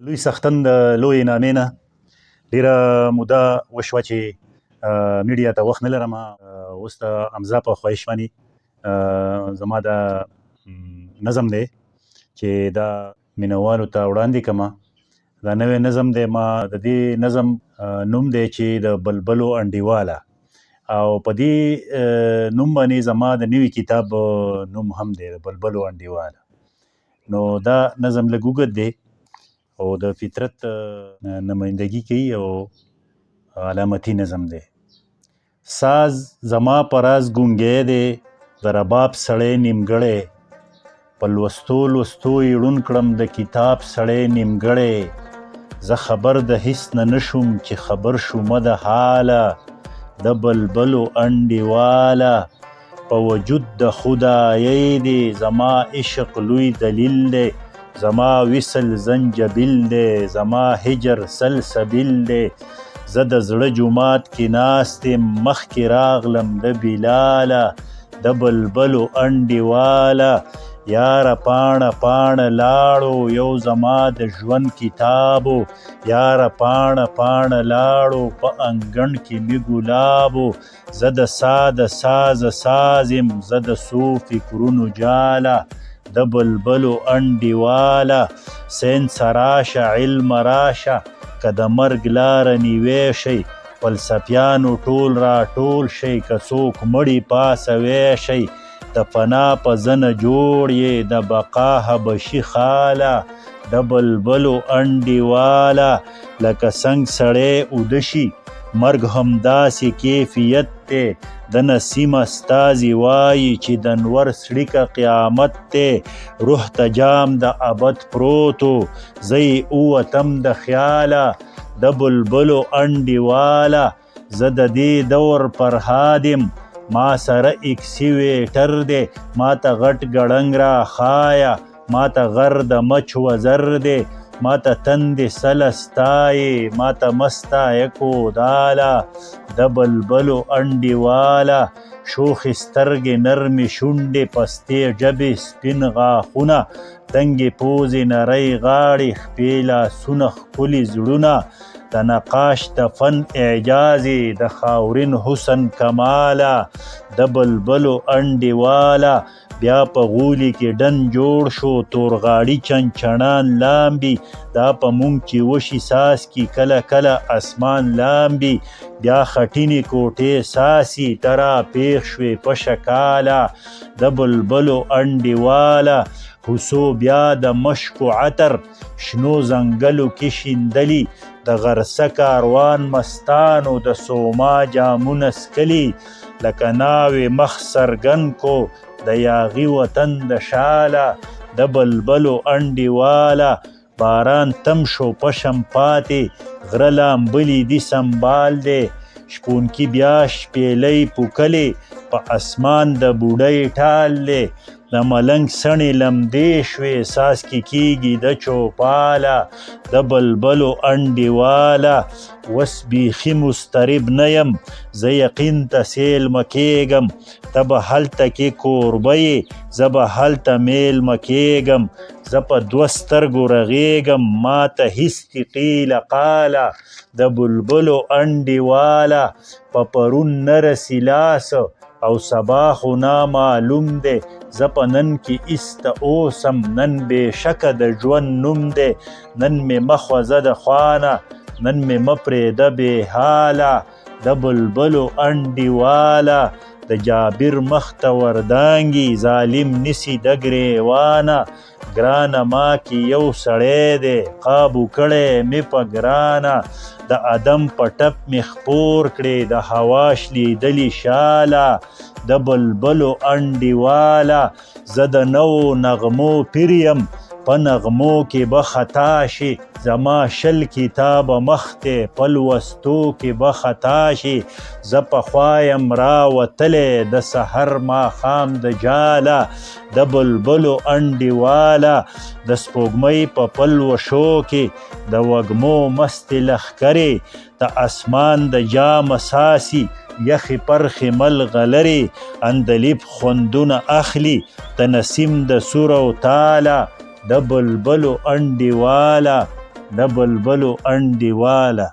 لوی څښتن د لویې نامې نه ډېره موده وشوه چې میډیا ته وخت نه لرم. اوس د حمزه په خواهش باندې زما دا نظم دی چې دا مینوالو ته وړاندې کړمه. دا نوی نظم دی. ما د دې نظم نوم دی چې د بلبلو انډیواله، او په دې نوم باندې زما د نوي کتاب نوم هم دی د بلبلو انډیواله. نو دا نظم لږ اوږد دی او د فطرت نمایندګي کوي او علامتي نظم دی. ساز زما په راز ګونګی دی، د رباب سړی نیمګړی، په لوستو لوستو یې ړوند کړم د کتاب سړی نیمګړی. زه خبر د هیڅ نه نشوم چې خبر شومه د حاله، د بلبلو انډیواله. په وجود د خدایۍ دی زما عشق لوی دلیل دی، زما وصل زنجبیل دی، زما هجر سلسبیل دی. زه د زړه جومات کې ناست یم مخکې راغلم د بلاله، د بلبلو انډیواله. یاره پاڼه پاڼه لاړو یو زما د ژوند کتابو، یاره پاڼه پاڼه لاړو په انګڼ کې مې ګلابو. زه د سا د ساز ساز یم، زه د څو فکرونو جاله، د بلبلو انډیواله. ساینس راشه علم راشه که د مرګ لاره نیوی شئ، فلسفیانو ټول را ټول شئ که څوک مړي پاسوی شئ. د فنا په زنه جوړ یې د بقا حبشي خاله، د بلبلو انډیواله. لکه څنګ سړی اوده شي مرګ همداسې کیفیت دی، د نسیم استازي وایي چې د انور څړیکه قیامت دی. روح ته جام د ابد پروتو زه یې ووتم د خیاله، د بلبلو انډیواله. زه د دې دور فرهاد یم، ما سره اکسیویټر دی، ما ته غټ ګړنګ را خایه، ما ته غر د مچ وزر دی، ما ته تندې سلستایې، ما ته مستایه کوداله، د بلبلو انډیواله. شوخې سترګې نرمې شونډې پستې ژبې سپین غاښونه، تنګې پوزې نرۍ غاړې خپې لاسونه ښکلي زړونه. د نقاش د فن اعجازې د خاورین حسن کماله، د بلبلو انډیواله. بیا په غولي کې ډن جوړ شو تورغاړي چنچڼان لامبي، دا په مونږ چې وشي ساس کی کله کله اسمان لامبي. بیا خټینې کوټې ساسي ته را پیښ شوې په شکاله، د بلبلو انډیواله. هوسو بیا د مشکو عطر شنو ځنګلو کې شیندلي، د غرسه کاروان مستانو د سوما جامونه سکلي. لکه ناوې مخ څرګند کو د یاغي وطن د شاله، د بلبلو انډیواله. باران تم شو پشم پاتې غره لامبلي دي سنبال دی، شپونکي بیا شپېلۍ پوکلې په اسمان د بوډۍ ټال دی. د ملنګ سڼې لمدې شوې څاڅکي کېږي د چوپاله، د بلبلو انډیواله. وس بیخي مضطرب نه یم زه یقین ته سیلمه کېږم، ته به هلته کې کوربه یې زه به هلته میلمه کېږم. زه په دوه سترګو رغېږم ما ته هېڅ قیل قاله، د بلبلو انډیواله. په پرون نه رسي لاس او سبا خو نامعلوم دی، زه په نن کې ایسته اوسم نن بې شکه د ژوند نوم دی. نن مې مه خوځه د خوانه، نن مې مه پرېږده بې حاله، د بلبلو انډیواله. د جابر مخ ته وردانګي ظالم نیسي د ګریوانه، ګرانه ما کې یو سړی دی قابو کړی مې په ګرانه. د ادم په ټپ مې خپور کړې د هوا شلیدلي شاله، د بلبلو انډیواله. زه د نوو نغمو پیر یم په نغمو کې به خطا شي، زما شل کتابه مخ دی په لوستو کې به خطا شي. زه پخوا یم راوتلی د سحر ماښام د جاله، د بلبلو انډیواله. د سپوږمۍ په پلوشو کې د وږمو مستې لښکرې، د اسمان د جام ساسي یخې پرخې ملغلرې. اندلیب خوندونه اخلي د نسیم د سور او تاله، د بلبلو انډیواله. د بلبلو انډیواله